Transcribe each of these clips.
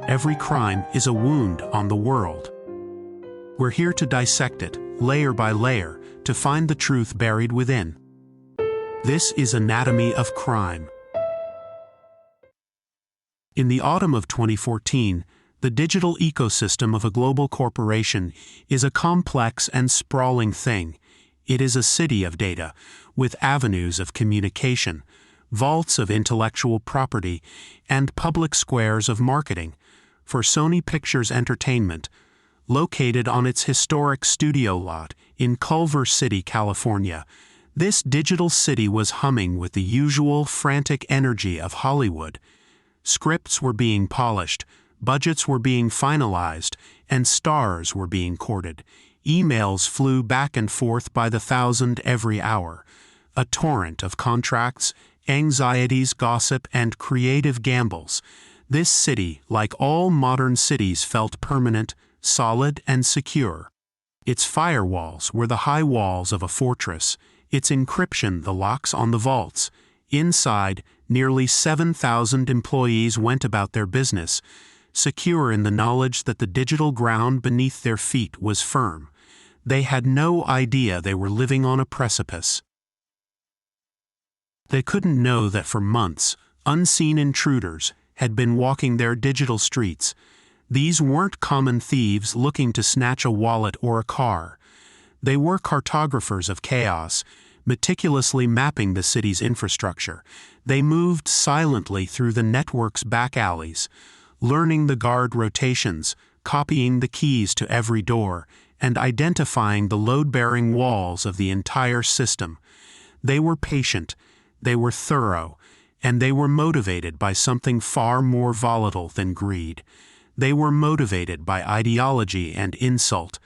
every crime is a wound on the world. We're here to dissect it, layer by layer, to find the truth buried within. This is Anatomy of Crime. In the autumn of 2014, the digital ecosystem of a global corporation is a complex and sprawling thing. It is a city of data, with avenues of communication, vaults of intellectual property, and public squares of marketing. For Sony Pictures Entertainment, located on its historic studio lot in Culver City, California, this digital city was humming with the usual frantic energy of Hollywood. Scripts were being polished, budgets were being finalized, and stars were being courted. Emails flew back and forth by the thousand every hour. A torrent of contracts, anxieties, gossip, and creative gambles. This city, like all modern cities, felt permanent, solid, and secure. Its firewalls were the high walls of a fortress, its encryption the locks on the vaults. Inside, nearly 7,000 employees went about their business, secure in the knowledge that the digital ground beneath their feet was firm. They had no idea they were living on a precipice. They couldn't know that for months, unseen intruders had been walking their digital streets. These weren't common thieves looking to snatch a wallet or a car. They were cartographers of chaos, meticulously mapping the city's infrastructure. They moved silently through the network's back alleys, learning the guard rotations, copying the keys to every door, and identifying the load-bearing walls of the entire system. They were patient, they were thorough, and they were motivated by something far more volatile than greed. They were motivated by ideology and insult.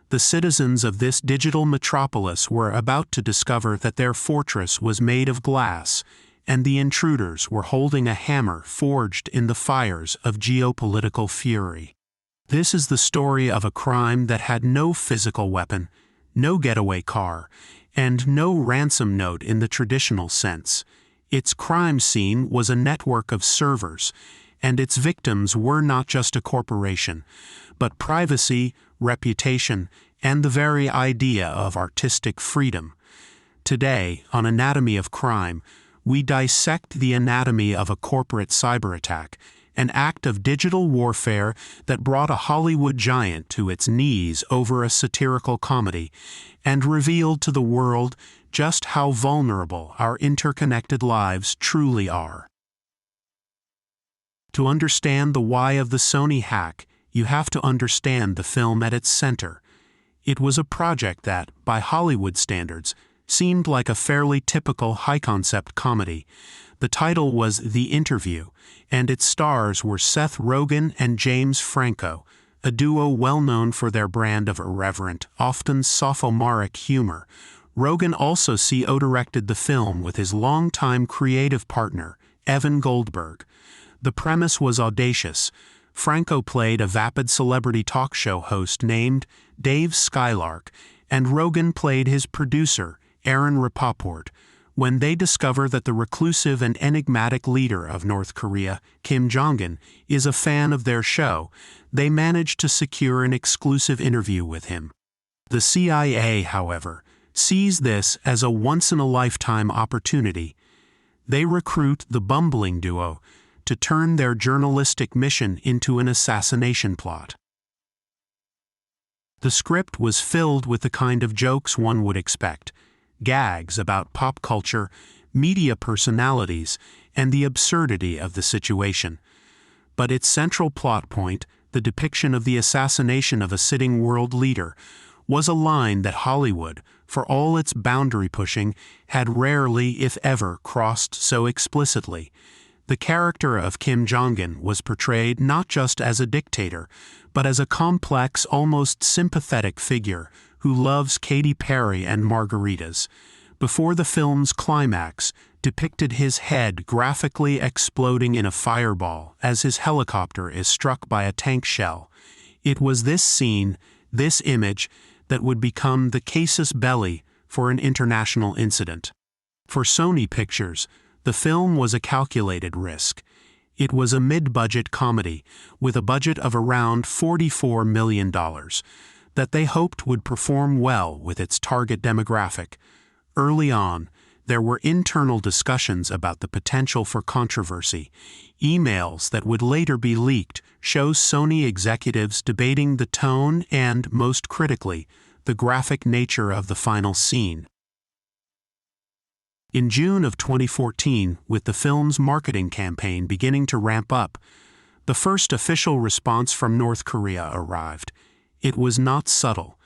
The citizens of this digital metropolis were about to discover that their fortress was made of glass, and the intruders were holding a hammer forged in the fires of geopolitical fury. This is the story of a crime that had no physical weapon, no getaway car, and no ransom note in the traditional sense. Its crime scene was a network of servers, and its victims were not just a corporation, but privacy, reputation, and the very idea of artistic freedom. Today, on Anatomy of Crime, we dissect the anatomy of a corporate cyberattack, an act of digital warfare that brought a Hollywood giant to its knees over a satirical comedy, and revealed to the world just how vulnerable our interconnected lives truly are. To understand the why of the Sony hack, you have to understand the film at its center. It was a project that, by Hollywood standards, seemed like a fairly typical high-concept comedy. The title was The Interview, and its stars were Seth Rogen and James Franco, a duo well known for their brand of irreverent, often sophomoric humor. Rogen also co-directed the film with his longtime creative partner, Evan Goldberg. The premise was audacious. Franco played a vapid celebrity talk show host named Dave Skylark, and Rogen played his producer, Aaron Rapoport. When they discover that the reclusive and enigmatic leader of North Korea, Kim Jong-un, is a fan of their show, they manage to secure an exclusive interview with him. The CIA, however, sees this as a once-in-a-lifetime opportunity. They recruit the bumbling duo to turn their journalistic mission into an assassination plot. The script was filled with the kind of jokes one would expect, gags about pop culture, media personalities, and the absurdity of the situation. But its central plot point, the depiction of the assassination of a sitting world leader, was a line that Hollywood, for all its boundary pushing, had rarely, if ever, crossed so explicitly. The character of Kim Jong-un was portrayed not just as a dictator, but as a complex, almost sympathetic figure who loves Katy Perry and margaritas. Before the film's climax, depicted his head graphically exploding in a fireball as his helicopter is struck by a tank shell. It was this scene, this image, that would become the casus belli for an international incident. For Sony Pictures, the film was a calculated risk. It was a mid-budget comedy, with a budget of around $44 million, that they hoped would perform well with its target demographic. Early on, there were internal discussions about the potential for controversy. Emails that would later be leaked show Sony executives debating the tone and, most critically, the graphic nature of the final scene. In June of 2014, with the film's marketing campaign beginning to ramp up, the first official response from North Korea arrived. It was not subtle.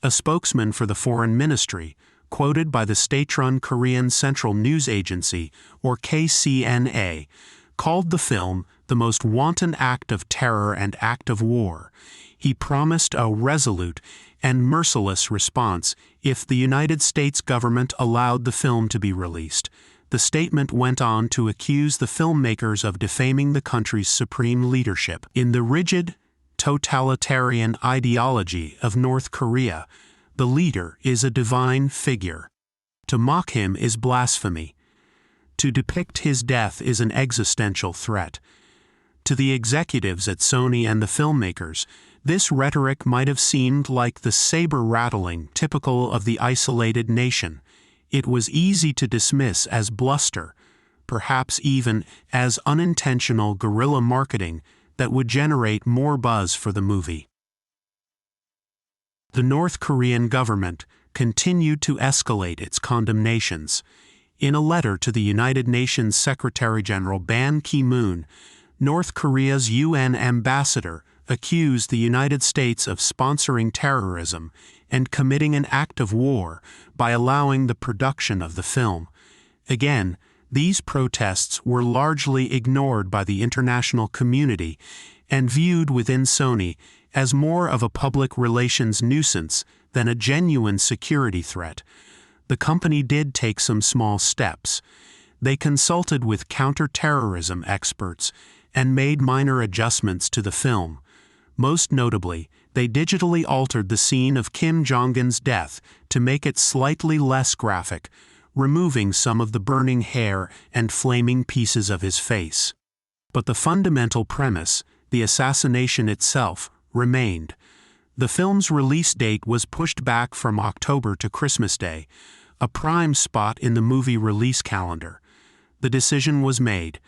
A spokesman for the foreign ministry, quoted by the state-run Korean Central News Agency, or KCNA, called the film the most wanton act of terror and act of war. He promised a resolute and merciless response if the United States government allowed the film to be released. The statement went on to accuse the filmmakers of defaming the country's supreme leadership. In the rigid, totalitarian ideology of North Korea, the leader is a divine figure. To mock him is blasphemy. To depict his death is an existential threat. To the executives at Sony and the filmmakers, this rhetoric might have seemed like the saber-rattling typical of the isolated nation. It was easy to dismiss as bluster, perhaps even as unintentional guerrilla marketing that would generate more buzz for the movie. The North Korean government continued to escalate its condemnations. In a letter to the United Nations Secretary-General Ban Ki-moon, North Korea's UN ambassador accused the United States of sponsoring terrorism and committing an act of war by allowing the production of the film. Again, these protests were largely ignored by the international community and viewed within Sony as more of a public relations nuisance than a genuine security threat. The company did take some small steps. They consulted with counter-terrorism experts and made minor adjustments to the film. Most notably, they digitally altered the scene of Kim Jong-un's death to make it slightly less graphic, removing some of the burning hair and flaming pieces of his face. But the fundamental premise, the assassination itself, remained. The film's release date was pushed back from October to Christmas Day, a prime spot in the movie release calendar. The decision was made.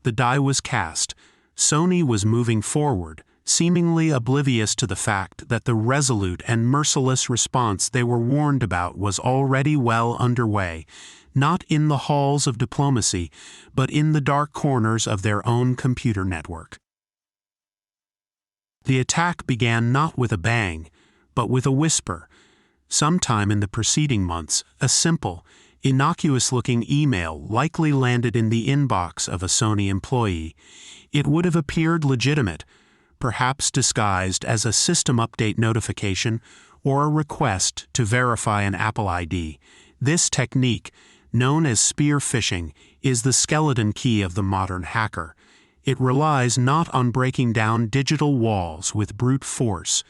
The die was cast. Sony was moving forward, seemingly oblivious to the fact that the resolute and merciless response they were warned about was already well underway, not in the halls of diplomacy, but in the dark corners of their own computer network. The attack began not with a bang, but with a whisper. Sometime in the preceding months, a simple, innocuous-looking email likely landed in the inbox of a Sony employee. It would have appeared legitimate, perhaps disguised as a system update notification or a request to verify an Apple ID. This technique, known as spear phishing, is the skeleton key of the modern hacker. It relies not on breaking down digital walls with brute force,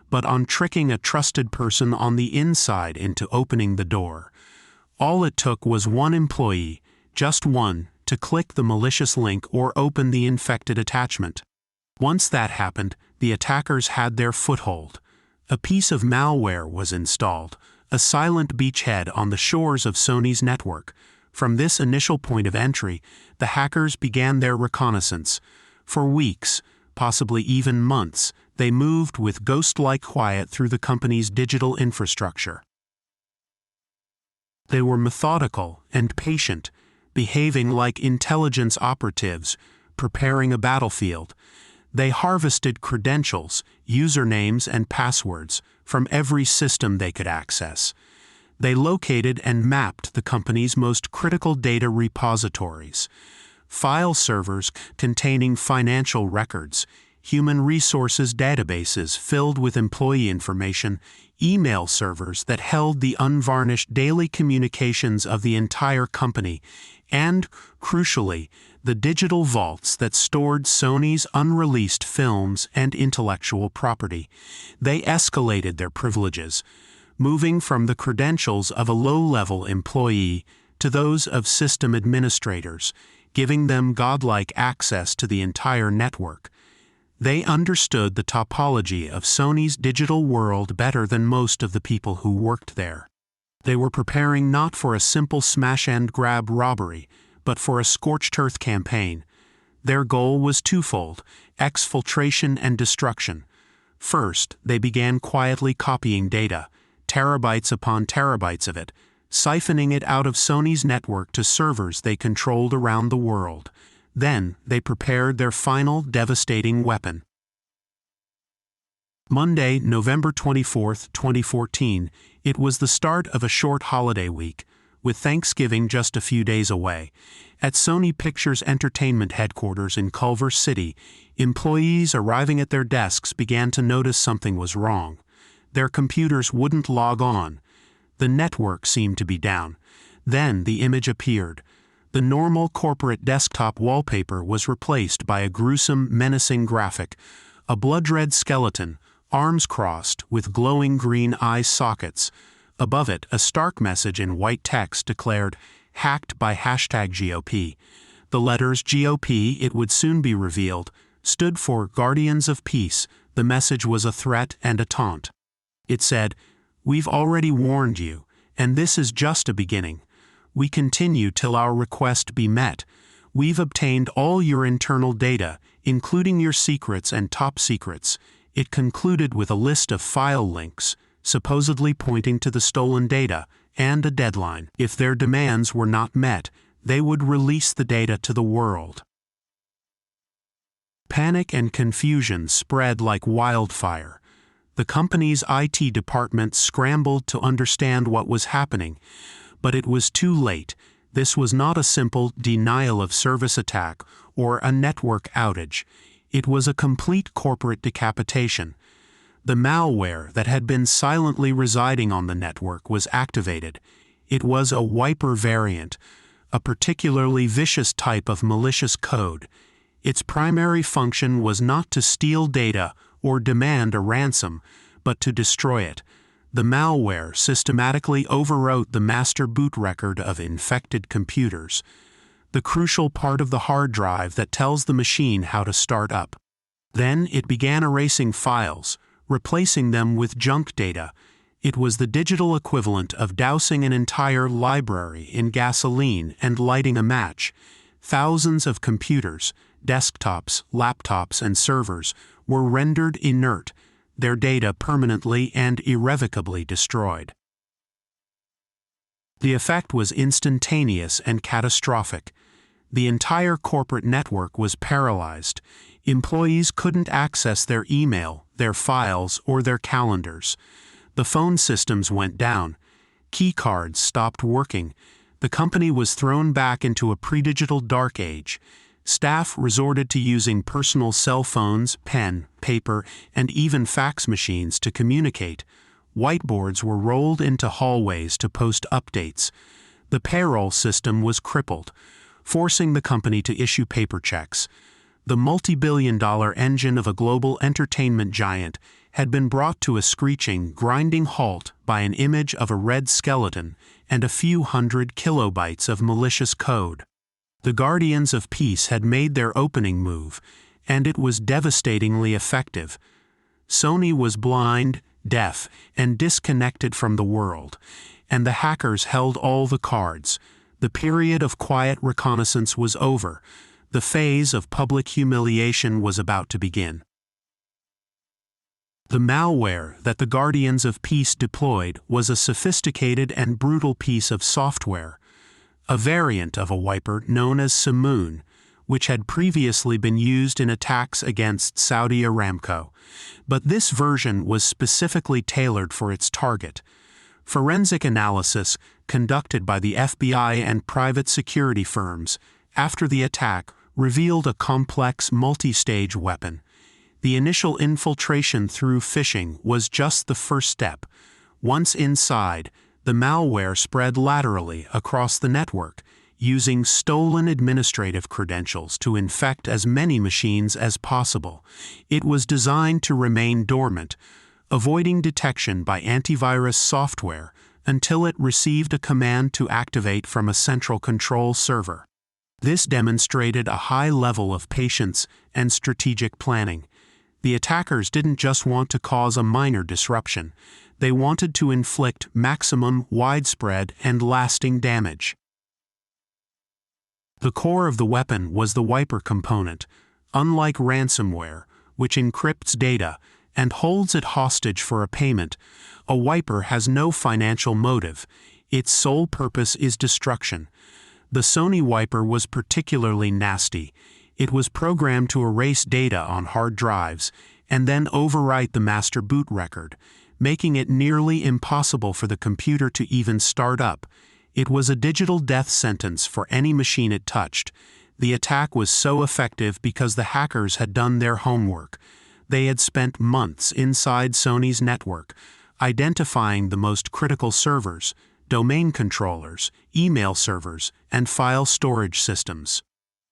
but on tricking a trusted person on the inside into opening the door. All it took was one employee, just one, to click the malicious link or open the infected attachment. Once that happened, the attackers had their foothold. A piece of malware was installed, a silent beachhead on the shores of Sony's network. From this initial point of entry, the hackers began their reconnaissance. For weeks, possibly even months, they moved with ghost-like quiet through the company's digital infrastructure. They were methodical and patient, behaving like intelligence operatives, preparing a battlefield. They harvested credentials, usernames, and passwords from every system they could access. They located and mapped the company's most critical data repositories, file servers containing financial records, human resources databases filled with employee information, email servers that held the unvarnished daily communications of the entire company, and, crucially, the digital vaults that stored Sony's unreleased films and intellectual property. They escalated their privileges, moving from the credentials of a low-level employee to those of system administrators, giving them godlike access to the entire network. They understood the topology of Sony's digital world better than most of the people who worked there. They were preparing not for a simple smash-and-grab robbery, but for a scorched earth campaign. Their goal was twofold: exfiltration and destruction. First, they began quietly copying data, terabytes upon terabytes of it, siphoning it out of Sony's network to servers they controlled around the world. Then, they prepared their final devastating weapon. Monday, November 24, 2014, it was the start of a short holiday week, with Thanksgiving just a few days away. At Sony Pictures Entertainment headquarters in Culver City, employees arriving at their desks began to notice something was wrong. Their computers wouldn't log on. The network seemed to be down. Then the image appeared. The normal corporate desktop wallpaper was replaced by a gruesome, menacing graphic: a blood-red skeleton, arms crossed, with glowing green eye sockets. Above it, a stark message in white text declared, "Hacked by #GOP." The letters GOP, it would soon be revealed, stood for Guardians of Peace. The message was a threat and a taunt. It said, "We've already warned you, and this is just a beginning. We continue till our request be met. We've obtained all your internal data, including your secrets and top secrets." It concluded with a list of file links, supposedly pointing to the stolen data, and a deadline. If their demands were not met, they would release the data to the world. Panic and confusion spread like wildfire. The company's IT department scrambled to understand what was happening, but it was too late. This was not a simple denial of service attack or a network outage. It was a complete corporate decapitation. The malware that had been silently residing on the network was activated. It was a wiper variant, a particularly vicious type of malicious code. Its primary function was not to steal data or demand a ransom, but to destroy it. The malware systematically overwrote the master boot record of infected computers, the crucial part of the hard drive that tells the machine how to start up. Then it began erasing files, replacing them with junk data. It was the digital equivalent of dousing an entire library in gasoline and lighting a match. Thousands of computers, desktops, laptops, and servers were rendered inert, their data permanently and irrevocably destroyed. The effect was instantaneous and catastrophic. The entire corporate network was paralyzed. Employees couldn't access their email, their files, or their calendars. The phone systems went down. Key cards stopped working. The company was thrown back into a pre-digital dark age. Staff resorted to using personal cell phones, pen, paper, and even fax machines to communicate. Whiteboards were rolled into hallways to post updates. The payroll system was crippled, forcing the company to issue paper checks. The multi-billion-dollar engine of a global entertainment giant had been brought to a screeching, grinding halt by an image of a red skeleton and a few hundred kilobytes of malicious code. The Guardians of Peace had made their opening move, and it was devastatingly effective. Sony was blind, deaf, and disconnected from the world, and the hackers held all the cards. The period of quiet reconnaissance was over. The phase of public humiliation was about to begin. The malware that the Guardians of Peace deployed was a sophisticated and brutal piece of software, a variant of a wiper known as Simoon, which had previously been used in attacks against Saudi Aramco. But this version was specifically tailored for its target. Forensic analysis conducted by the FBI and private security firms after the attack revealed a complex multi-stage weapon. The initial infiltration through phishing was just the first step. Once inside, the malware spread laterally across the network, using stolen administrative credentials to infect as many machines as possible. It was designed to remain dormant, avoiding detection by antivirus software until it received a command to activate from a central control server. This demonstrated a high level of patience and strategic planning. The attackers didn't just want to cause a minor disruption. They wanted to inflict maximum, widespread, and lasting damage. The core of the weapon was the wiper component. Unlike ransomware, which encrypts data and holds it hostage for a payment, a wiper has no financial motive. Its sole purpose is destruction. The Sony wiper was particularly nasty. It was programmed to erase data on hard drives and then overwrite the master boot record, making it nearly impossible for the computer to even start up. It was a digital death sentence for any machine it touched. The attack was so effective because the hackers had done their homework. They had spent months inside Sony's network, identifying the most critical servers, domain controllers, email servers, and file storage systems.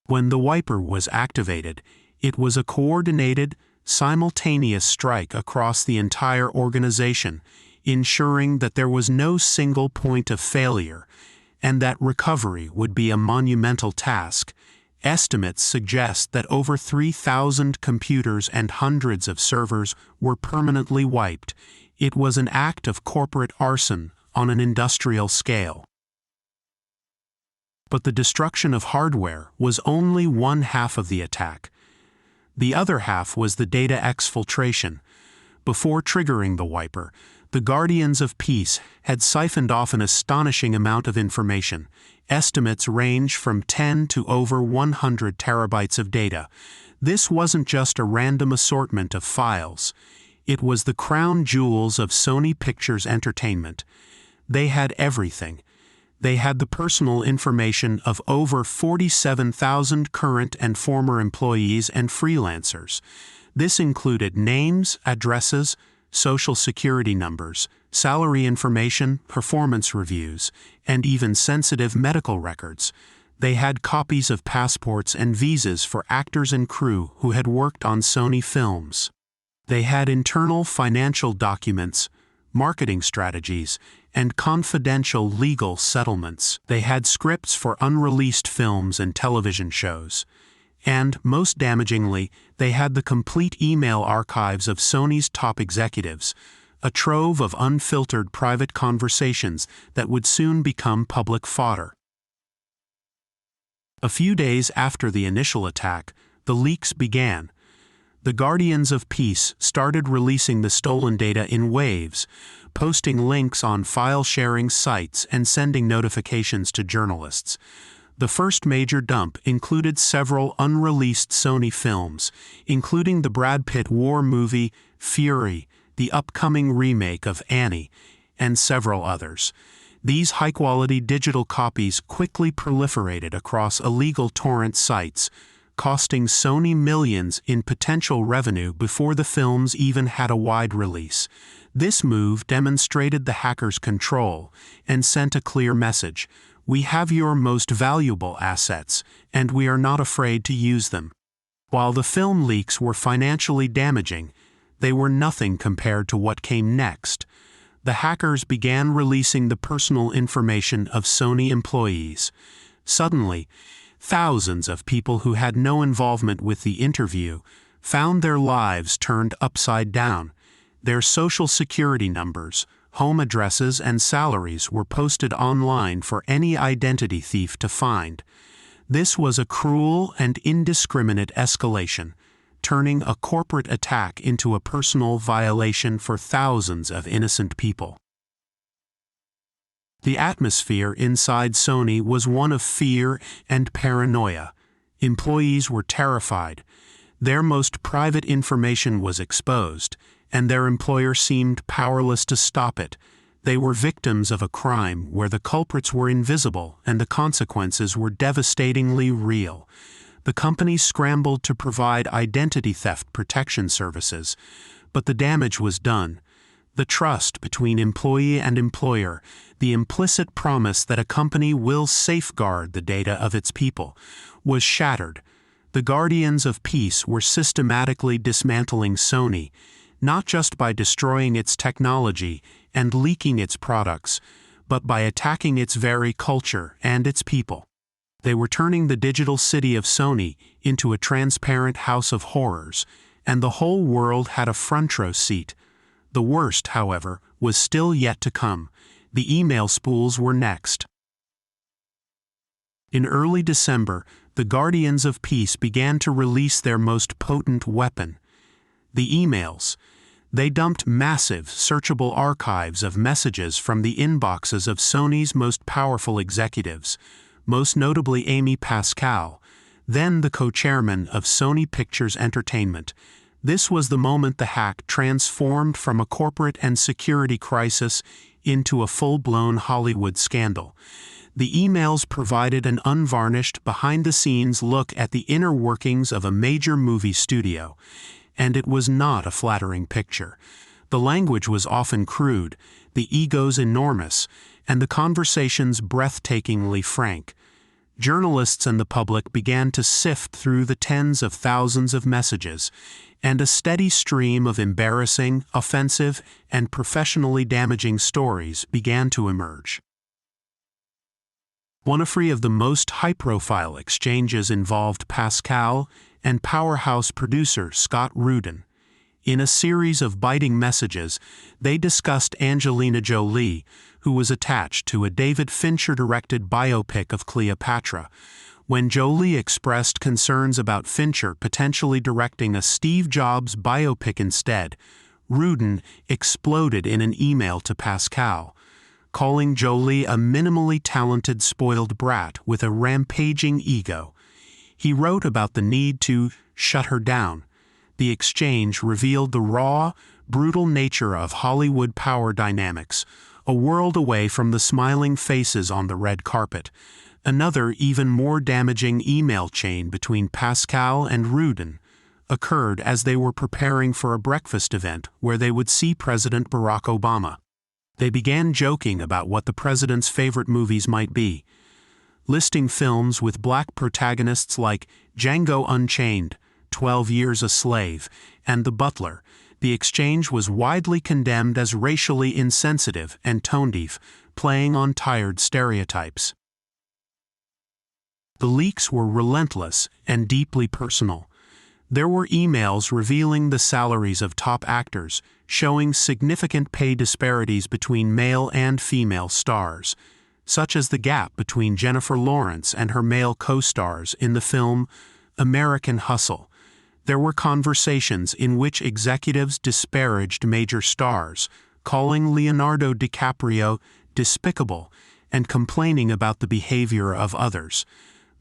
When the wiper was activated, it was a coordinated, simultaneous strike across the entire organization, ensuring that there was no single point of failure, and that recovery would be a monumental task. Estimates suggest that over 3,000 computers and hundreds of servers were permanently wiped. It was an act of corporate arson on an industrial scale. But the destruction of hardware was only one half of the attack. The other half was the data exfiltration. Before triggering the wiper, the Guardians of Peace had siphoned off an astonishing amount of information. Estimates range from 10 to over 100 terabytes of data. This wasn't just a random assortment of files. It was the crown jewels of Sony Pictures Entertainment. They had everything. They had the personal information of over 47,000 current and former employees and freelancers. This included names, addresses, social security numbers, salary information, performance reviews, and even sensitive medical records. They had copies of passports and visas for actors and crew who had worked on Sony films. They had internal financial documents, marketing strategies, and confidential legal settlements. They had scripts for unreleased films and television shows. And, most damagingly, they had the complete email archives of Sony's top executives, a trove of unfiltered private conversations that would soon become public fodder. A few days after the initial attack, the leaks began. The Guardians of Peace started releasing the stolen data in waves, posting links on file-sharing sites and sending notifications to journalists. The first major dump included several unreleased Sony films, including the Brad Pitt war movie Fury, the upcoming remake of Annie, and several others. These high-quality digital copies quickly proliferated across illegal torrent sites, costing Sony millions in potential revenue before the films even had a wide release. This move demonstrated the hackers' control and sent a clear message: we have your most valuable assets, and we are not afraid to use them. While the film leaks were financially damaging, they were nothing compared to what came next. The hackers began releasing the personal information of Sony employees. Suddenly, thousands of people who had no involvement with the interview found their lives turned upside down. Their social security numbers, home addresses, and salaries were posted online for any identity thief to find. This was a cruel and indiscriminate escalation, turning a corporate attack into a personal violation for thousands of innocent people. The atmosphere inside Sony was one of fear and paranoia. Employees were terrified. Their most private information was exposed, and their employer seemed powerless to stop it. They were victims of a crime where the culprits were invisible and the consequences were devastatingly real. The company scrambled to provide identity theft protection services, but the damage was done. The trust between employee and employer, the implicit promise that a company will safeguard the data of its people, was shattered. The Guardians of Peace were systematically dismantling Sony, not just by destroying its technology and leaking its products, but by attacking its very culture and its people. They were turning the digital city of Sony into a transparent house of horrors, and the whole world had a front row seat. The worst, however, was still yet to come. The email spools were next. In early December, the Guardians of Peace began to release their most potent weapon: the emails. They dumped massive, searchable archives of messages from the inboxes of Sony's most powerful executives, most notably Amy Pascal, then the co-chairman of Sony Pictures Entertainment. This was the moment the hack transformed from a corporate and security crisis into a full-blown Hollywood scandal. The emails provided an unvarnished, behind-the-scenes look at the inner workings of a major movie studio, and it was not a flattering picture. The language was often crude, the egos enormous, and the conversations breathtakingly frank. Journalists and the public began to sift through the tens of thousands of messages, and a steady stream of embarrassing, offensive, and professionally damaging stories began to emerge. One of the most high-profile exchanges involved Pascal and powerhouse producer Scott Rudin. In a series of biting messages, they discussed Angelina Jolie, who was attached to a David Fincher-directed biopic of Cleopatra. When Jolie expressed concerns about Fincher potentially directing a Steve Jobs biopic instead, Rudin exploded in an email to Pascal, calling Jolie a minimally talented spoiled brat with a rampaging ego. He wrote about the need to shut her down. The exchange revealed the raw, brutal nature of Hollywood power dynamics, a world away from the smiling faces on the red carpet. Another, even more damaging email chain between Pascal and Rudin occurred as they were preparing for a breakfast event where they would see President Barack Obama. They began joking about what the president's favorite movies might be, listing films with black protagonists like Django Unchained, 12 Years a Slave, and The Butler. The exchange was widely condemned as racially insensitive and tone-deaf, playing on tired stereotypes. The leaks were relentless and deeply personal. There were emails revealing the salaries of top actors, showing significant pay disparities between male and female stars, such as the gap between Jennifer Lawrence and her male co-stars in the film American Hustle. There were conversations in which executives disparaged major stars, calling Leonardo DiCaprio despicable and complaining about the behavior of others.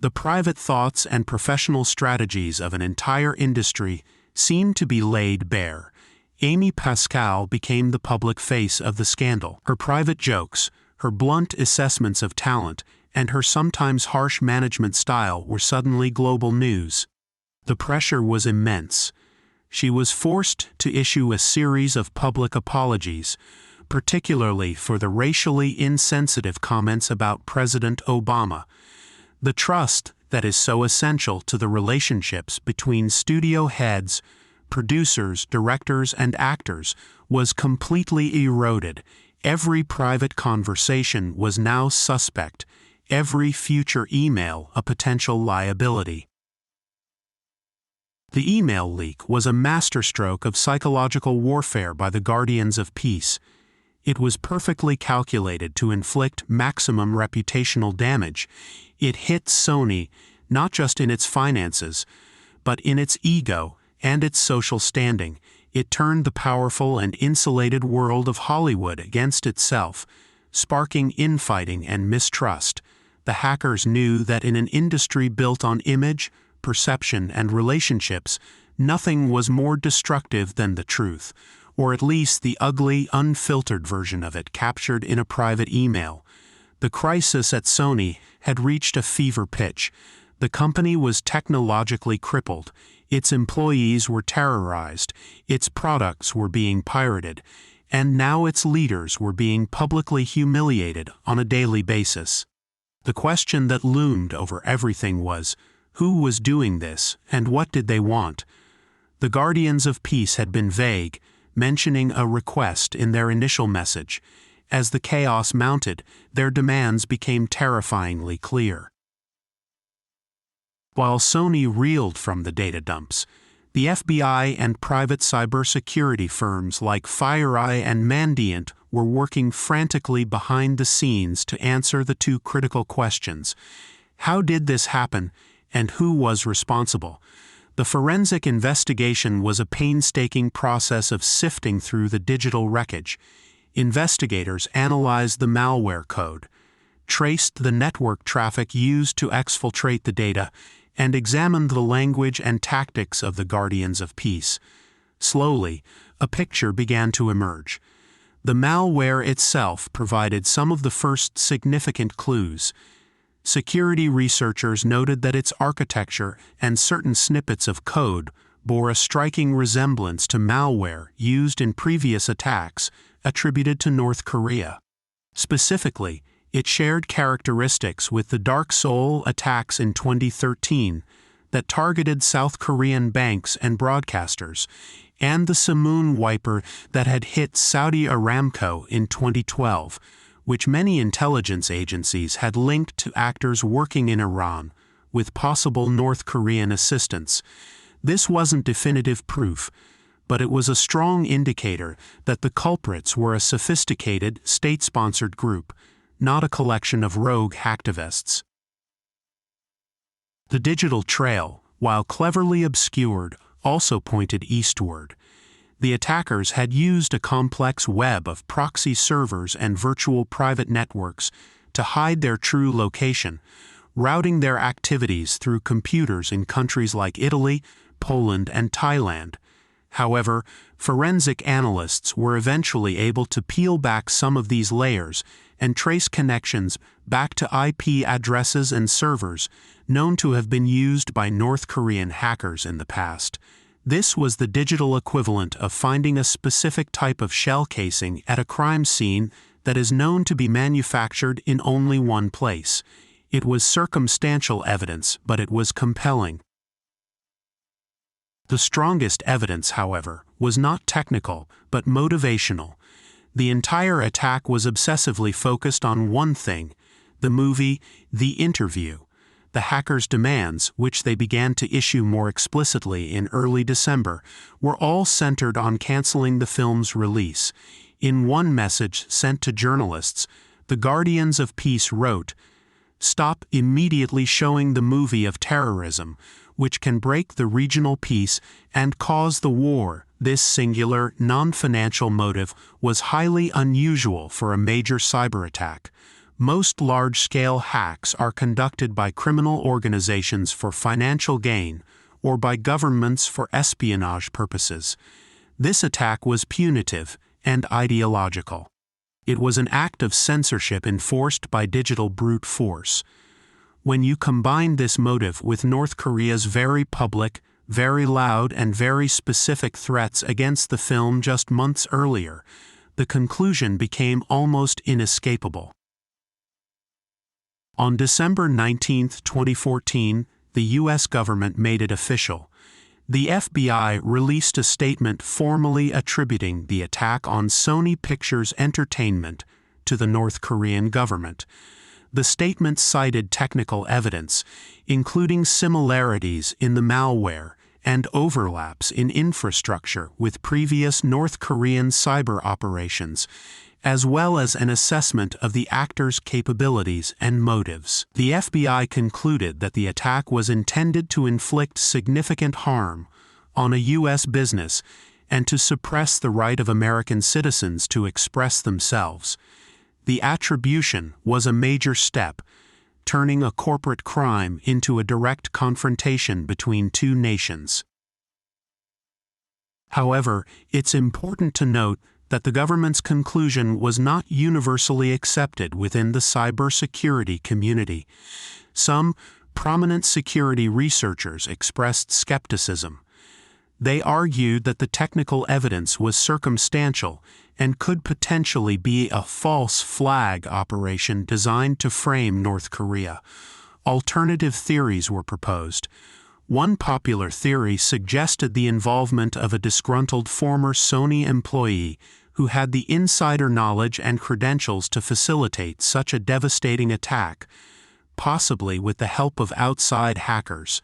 The private thoughts and professional strategies of an entire industry seemed to be laid bare. Amy Pascal became the public face of the scandal. Her private jokes, her blunt assessments of talent, and her sometimes harsh management style were suddenly global news. The pressure was immense. She was forced to issue a series of public apologies, particularly for the racially insensitive comments about President Obama. The trust that is so essential to the relationships between studio heads, producers, directors, and actors was completely eroded. Every private conversation was now suspect, every future email a potential liability. The email leak was a masterstroke of psychological warfare by the Guardians of Peace. It was perfectly calculated to inflict maximum reputational damage. It hit Sony not just in its finances, but in its ego and its social standing. It turned the powerful and insulated world of Hollywood against itself, sparking infighting and mistrust. The hackers knew that in an industry built on image, perception, and relationships, nothing was more destructive than the truth, or at least the ugly, unfiltered version of it captured in a private email. The crisis at Sony had reached a fever pitch. The company was technologically crippled, its employees were terrorized, its products were being pirated, and now its leaders were being publicly humiliated on a daily basis. The question that loomed over everything was, who was doing this, and what did they want? The Guardians of Peace had been vague, mentioning a request in their initial message. As the chaos mounted, their demands became terrifyingly clear. While Sony reeled from the data dumps, the FBI and private cybersecurity firms like FireEye and Mandiant were working frantically behind the scenes to answer the two critical questions. How did this happen, and who was responsible? The forensic investigation was a painstaking process of sifting through the digital wreckage. Investigators analyzed the malware code, traced the network traffic used to exfiltrate the data, and examined the language and tactics of the Guardians of Peace. Slowly, a picture began to emerge. The malware itself provided some of the first significant clues. Security researchers noted that its architecture and certain snippets of code bore a striking resemblance to malware used in previous attacks attributed to North Korea. Specifically, it shared characteristics with the Dark Soul attacks in 2013 that targeted South Korean banks and broadcasters, and the Simoon wiper that had hit Saudi Aramco in 2012, which many intelligence agencies had linked to actors working in Iran, with possible North Korean assistance. This wasn't definitive proof, but it was a strong indicator that the culprits were a sophisticated, state-sponsored group, not a collection of rogue hacktivists. The digital trail, while cleverly obscured, also pointed eastward. The attackers had used a complex web of proxy servers and virtual private networks to hide their true location, routing their activities through computers in countries like Italy, Poland, and Thailand. However, forensic analysts were eventually able to peel back some of these layers and trace connections back to IP addresses and servers known to have been used by North Korean hackers in the past. This was the digital equivalent of finding a specific type of shell casing at a crime scene that is known to be manufactured in only one place. It was circumstantial evidence, but it was compelling. The strongest evidence, however, was not technical, but motivational. The entire attack was obsessively focused on one thing: the movie, The Interview. The hackers' demands, which they began to issue more explicitly in early December, were all centered on canceling the film's release. In one message sent to journalists, the Guardians of Peace wrote, "Stop immediately showing the movie of terrorism, which can break the regional peace and cause the war." This singular, non-financial motive was highly unusual for a major cyberattack. Most large-scale hacks are conducted by criminal organizations for financial gain or by governments for espionage purposes. This attack was punitive and ideological. It was an act of censorship enforced by digital brute force. When you combine this motive with North Korea's very public, very loud, and very specific threats against the film just months earlier, the conclusion became almost inescapable. On December 19, 2014, the U.S. government made it official. The FBI released a statement formally attributing the attack on Sony Pictures Entertainment to the North Korean government. The statement cited technical evidence, including similarities in the malware and overlaps in infrastructure with previous North Korean cyber operations, as well as an assessment of the actors' capabilities and motives. The FBI concluded that the attack was intended to inflict significant harm on a U.S. business and to suppress the right of American citizens to express themselves. The attribution was a major step, turning a corporate crime into a direct confrontation between two nations. However, it's important to note that the government's conclusion was not universally accepted within the cybersecurity community. Some prominent security researchers expressed skepticism. They argued that the technical evidence was circumstantial and could potentially be a false flag operation designed to frame North Korea. Alternative theories were proposed. One popular theory suggested the involvement of a disgruntled former Sony employee who had the insider knowledge and credentials to facilitate such a devastating attack. possibly with the help of outside hackers.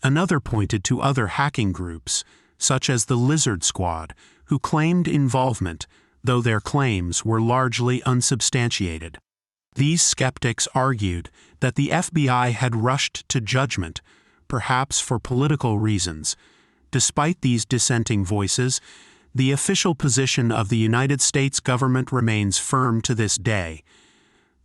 Another pointed to other hacking groups, such as the Lizard Squad, who claimed involvement, though their claims were largely unsubstantiated. These skeptics argued that the FBI had rushed to judgment, perhaps for political reasons. Despite these dissenting voices, the official position of the United States government remains firm to this day.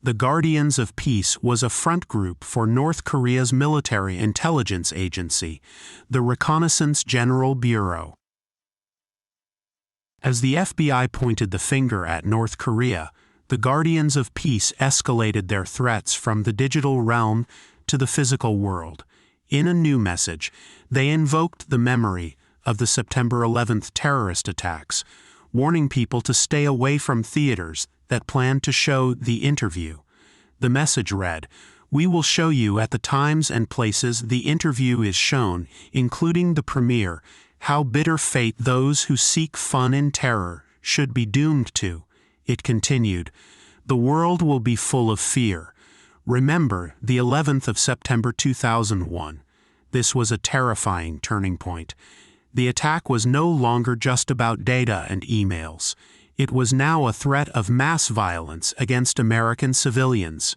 The Guardians of Peace was a front group for North Korea's military intelligence agency, the Reconnaissance General Bureau. As the FBI pointed the finger at North Korea, the Guardians of Peace escalated their threats from the digital realm to the physical world. In a new message, they invoked the memory of the September 11th terrorist attacks, warning people to stay away from theaters that planned to show The Interview. The message read, "We will show you at the times and places The Interview is shown, including the premiere, how bitter fate those who seek fun in terror should be doomed to." It continued, "The world will be full of fear. Remember the 11th of September 2001. This was a terrifying turning point. The attack was no longer just about data and emails. It was now a threat of mass violence against American civilians."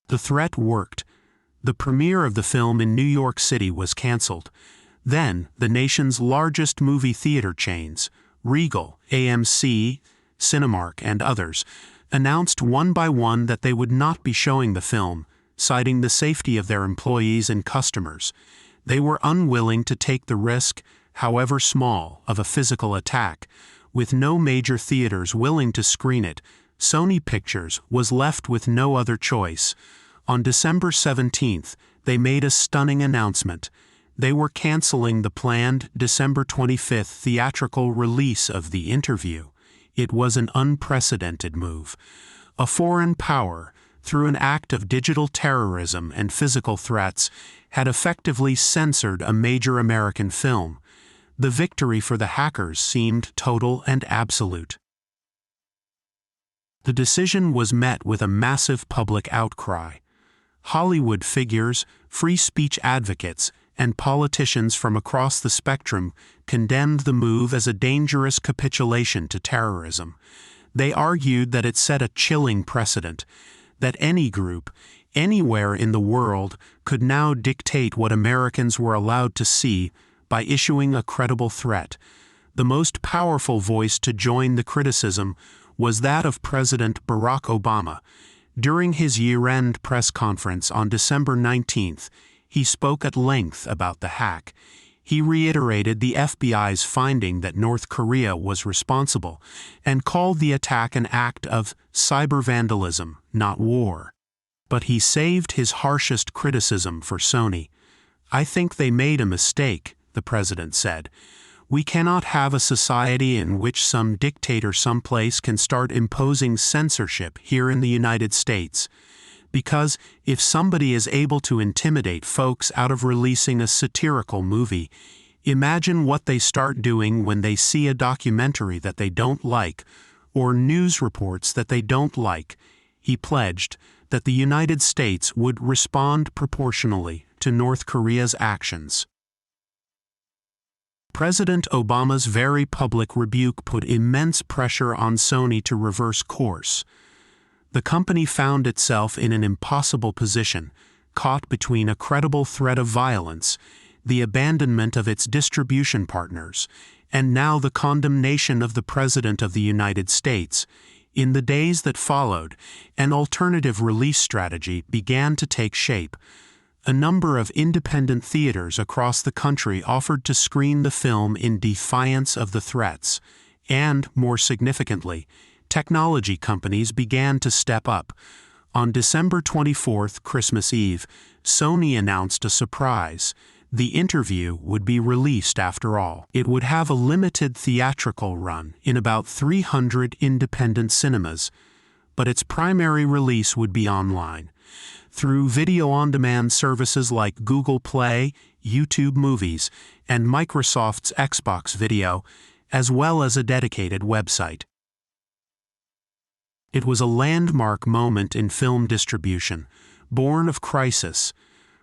The threat worked. The premiere of the film in New York City was canceled. Then, the nation's largest movie theater chains, Regal, AMC, Cinemark, and others, announced one by one that they would not be showing the film, citing the safety of their employees and customers. They were unwilling to take the risk, however small, of a physical attack. With no major theaters willing to screen it, Sony Pictures was left with no other choice. On December 17th, they made a stunning announcement. They were canceling the planned December 25th theatrical release of The Interview. It was an unprecedented move. A foreign power, through an act of digital terrorism and physical threats, had effectively censored a major American film. The victory for the hackers seemed total and absolute. The decision was met with a massive public outcry. Hollywood figures, free speech advocates, and politicians from across the spectrum condemned the move as a dangerous capitulation to terrorism. They argued that it set a chilling precedent, that any group, anywhere in the world, could now dictate what Americans were allowed to see by issuing a credible threat. The most powerful voice to join the criticism was that of President Barack Obama. During his year-end press conference on December 19th, he spoke at length about the hack. He reiterated the FBI's finding that North Korea was responsible and called the attack an act of cyber vandalism, not war. But he saved his harshest criticism for Sony. "I think they made a mistake," the president said. "We cannot have a society in which some dictator someplace can start imposing censorship here in the United States. Because if somebody is able to intimidate folks out of releasing a satirical movie, imagine what they start doing when they see a documentary that they don't like, or news reports that they don't like." He pledged that the United States would respond proportionally to North Korea's actions. President Obama's very public rebuke put immense pressure on Sony to reverse course. The company found itself in an impossible position, caught between a credible threat of violence, the abandonment of its distribution partners, and now the condemnation of the President of the United States. In the days that followed, an alternative release strategy began to take shape. A number of independent theaters across the country offered to screen the film in defiance of the threats, and, more significantly, technology companies began to step up. On December 24th, Christmas Eve, Sony announced a surprise. The Interview would be released after all. It would have a limited theatrical run in about 300 independent cinemas, but its primary release would be online, through video-on-demand services like Google Play, YouTube Movies, and Microsoft's Xbox Video, as well as a dedicated website. It was a landmark moment in film distribution, born of crisis.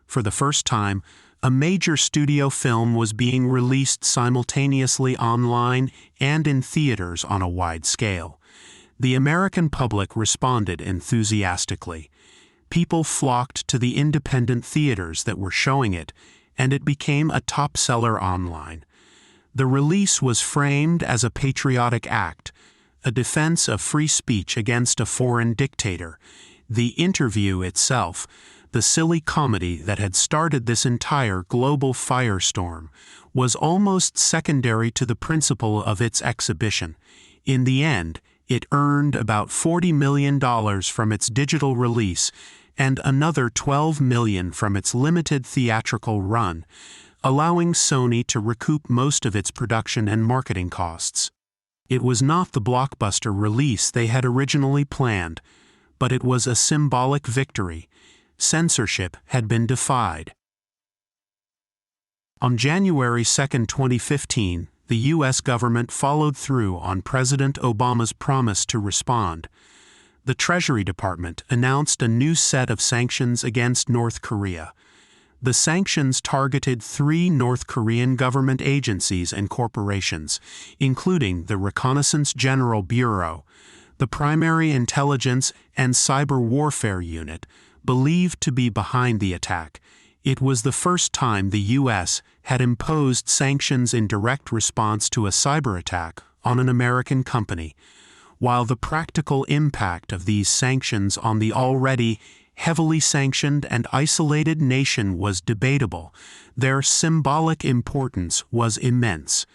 For the first time, a major studio film was being released simultaneously online and in theaters on a wide scale. The American public responded enthusiastically. People flocked to the independent theaters that were showing it, and it became a top seller online. The release was framed as a patriotic act, a defense of free speech against a foreign dictator. The interview itself, the silly comedy that had started this entire global firestorm, was almost secondary to the principle of its exhibition. In the end, it earned about $40 million from its digital release and another $12 million from its limited theatrical run, allowing Sony to recoup most of its production and marketing costs. It was not the blockbuster release they had originally planned, but it was a symbolic victory. Censorship had been defied. On January 2, 2015, the U.S. government followed through on President Obama's promise to respond. The Treasury Department announced a new set of sanctions against North Korea. The sanctions targeted 3 North Korean government agencies and corporations, including the Reconnaissance General Bureau, the Primary Intelligence and Cyber Warfare Unit, believed to be behind the attack. It was the first time the U.S. had imposed sanctions in direct response to a cyberattack on an American company. While the practical impact of these sanctions on the already heavily sanctioned and isolated nation was debatable, their symbolic importance was immense.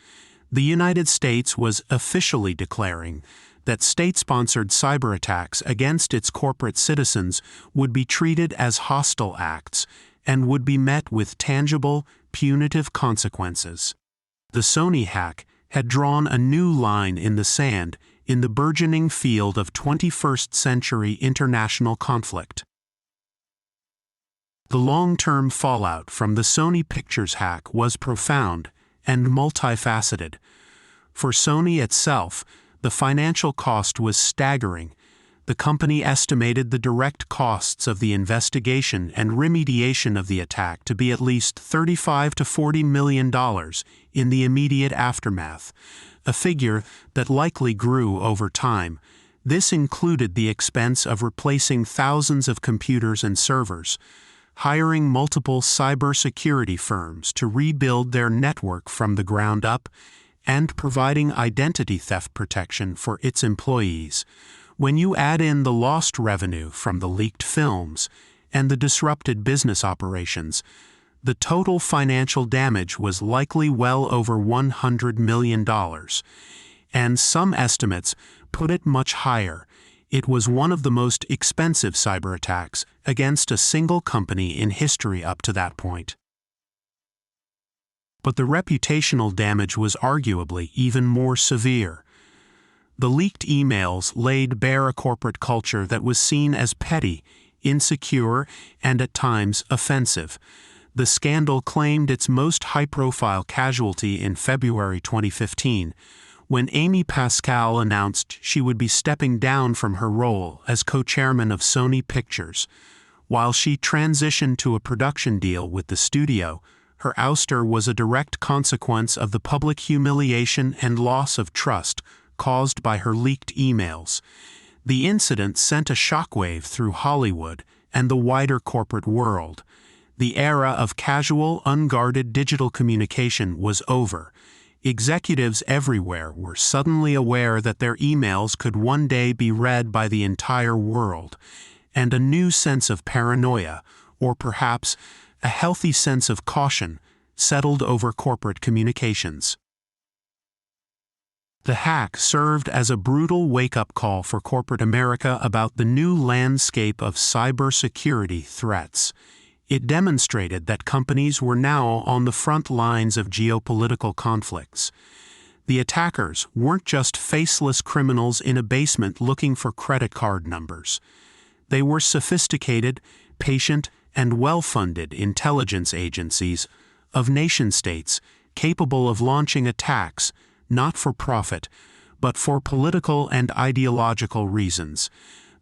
The United States was officially declaring that state-sponsored cyberattacks against its corporate citizens would be treated as hostile acts and would be met with tangible, punitive consequences. The Sony hack had drawn a new line in the sand in the burgeoning field of 21st-century international conflict. The long-term fallout from the Sony Pictures hack was profound and multifaceted. For Sony itself, the financial cost was staggering. The company estimated the direct costs of the investigation and remediation of the attack to be at least $35 to $40 million in the immediate aftermath, a figure that likely grew over time. This included the expense of replacing thousands of computers and servers, hiring multiple cybersecurity firms to rebuild their network from the ground up, and providing identity theft protection for its employees. When you add in the lost revenue from the leaked films and the disrupted business operations, the total financial damage was likely well over $100 million. And some estimates put it much higher. It was one of the most expensive cyberattacks against a single company in history up to that point. But the reputational damage was arguably even more severe. The leaked emails laid bare a corporate culture that was seen as petty, insecure, and at times offensive. The scandal claimed its most high-profile casualty in February 2015, when Amy Pascal announced she would be stepping down from her role as co-chairman of Sony Pictures. While she transitioned to a production deal with the studio, her ouster was a direct consequence of the public humiliation and loss of trust caused by her leaked emails. The incident sent a shockwave through Hollywood and the wider corporate world. The era of casual, unguarded digital communication was over. Executives everywhere were suddenly aware that their emails could one day be read by the entire world, and a new sense of paranoia, or perhaps a healthy sense of caution, settled over corporate communications. The hack served as a brutal wake-up call for corporate America about the new landscape of cybersecurity threats. It demonstrated that companies were now on the front lines of geopolitical conflicts. The attackers weren't just faceless criminals in a basement looking for credit card numbers. They were sophisticated, patient, and well-funded intelligence agencies of nation-states capable of launching attacks not for profit, but for political and ideological reasons.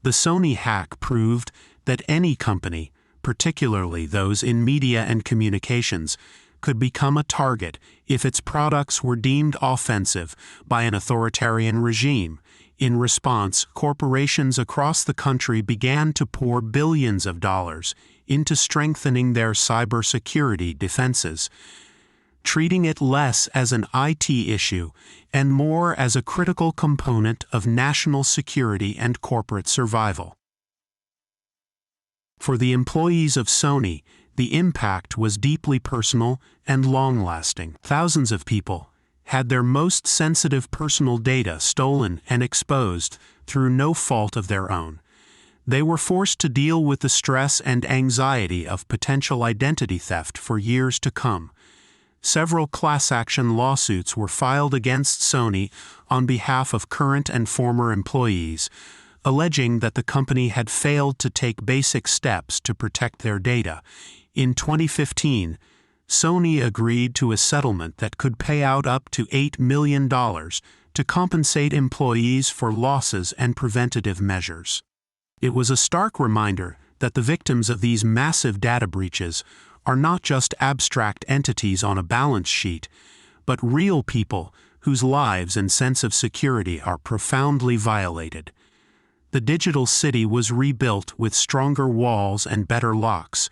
The Sony hack proved that any company, particularly those in media and communications, could become a target if its products were deemed offensive by an authoritarian regime. In response, corporations across the country began to pour billions of dollars into strengthening their cybersecurity defenses, treating it less as an IT issue and more as a critical component of national security and corporate survival. For the employees of Sony, the impact was deeply personal and long-lasting. Thousands of people had their most sensitive personal data stolen and exposed through no fault of their own. They were forced to deal with the stress and anxiety of potential identity theft for years to come. Several class action lawsuits were filed against Sony on behalf of current and former employees, alleging that the company had failed to take basic steps to protect their data. In 2015, Sony agreed to a settlement that could pay out up to $8 million to compensate employees for losses and preventative measures. It was a stark reminder that the victims of these massive data breaches are not just abstract entities on a balance sheet, but real people whose lives and sense of security are profoundly violated. The digital city was rebuilt with stronger walls and better locks,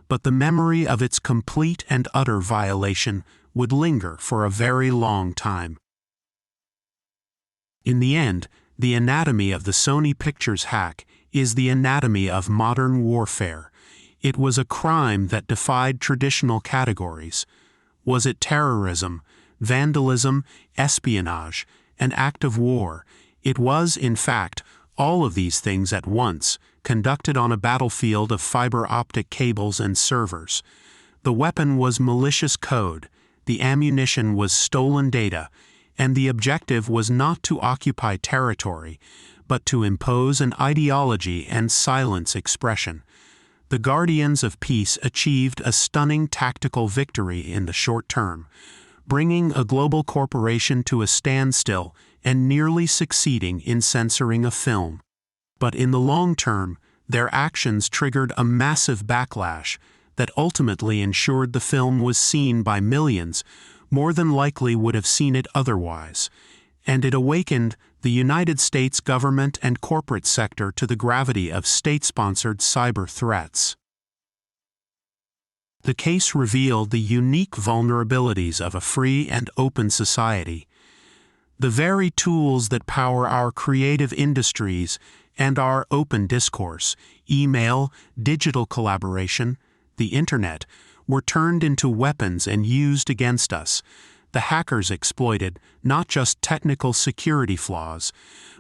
but the memory of its complete and utter violation would linger for a very long time. In the end, the anatomy of the Sony Pictures hack is the anatomy of modern warfare. It was a crime that defied traditional categories. Was it terrorism, vandalism, espionage, an act of war? It was, in fact, all of these things at once, conducted on a battlefield of fiber optic cables and servers. The weapon was malicious code, the ammunition was stolen data, and the objective was not to occupy territory, but to impose an ideology and silence expression. The Guardians of Peace achieved a stunning tactical victory in the short term, bringing a global corporation to a standstill and nearly succeeding in censoring a film. But in the long term, their actions triggered a massive backlash that ultimately ensured the film was seen by millions, more than likely would have seen it otherwise, and it awakened the United States government and corporate sector to the gravity of state-sponsored cyber threats. The case revealed the unique vulnerabilities of a free and open society. The very tools that power our creative industries and our open discourse, email, digital collaboration, the internet, were turned into weapons and used against us. The hackers exploited not just technical security flaws,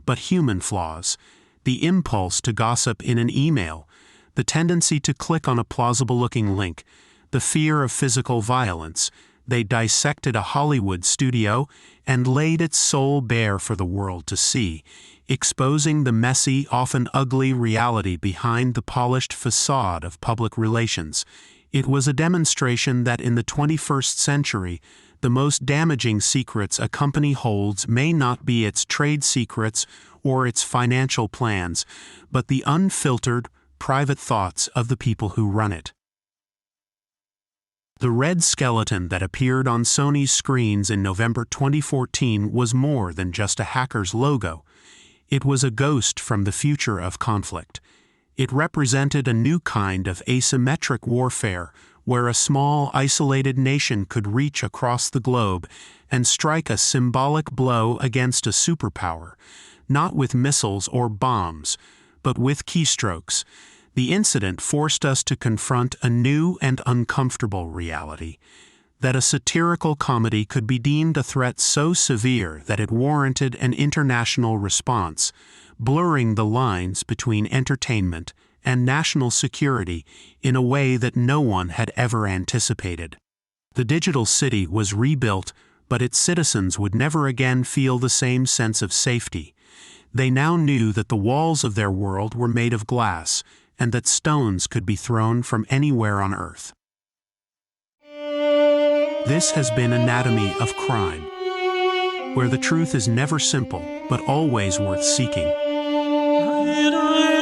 but human flaws, the impulse to gossip in an email, the tendency to click on a plausible-looking link, the fear of physical violence. They dissected a Hollywood studio and laid its soul bare for the world to see, exposing the messy, often ugly reality behind the polished facade of public relations. It was a demonstration that in the 21st century, the most damaging secrets a company holds may not be its trade secrets or its financial plans, but the unfiltered, private thoughts of the people who run it. The red skeleton that appeared on Sony's screens in November 2014 was more than just a hacker's logo. It was a ghost from the future of conflict. It represented a new kind of asymmetric warfare where a small, isolated nation could reach across the globe and strike a symbolic blow against a superpower, not with missiles or bombs, but with keystrokes. The incident forced us to confront a new and uncomfortable reality, that a satirical comedy could be deemed a threat so severe that it warranted an international response, blurring the lines between entertainment and national security in a way that no one had ever anticipated. The digital city was rebuilt, but its citizens would never again feel the same sense of safety. They now knew that the walls of their world were made of glass, and that stones could be thrown from anywhere on Earth. This has been Anatomy of Crime. where the truth is never simple, but always worth seeking. Did I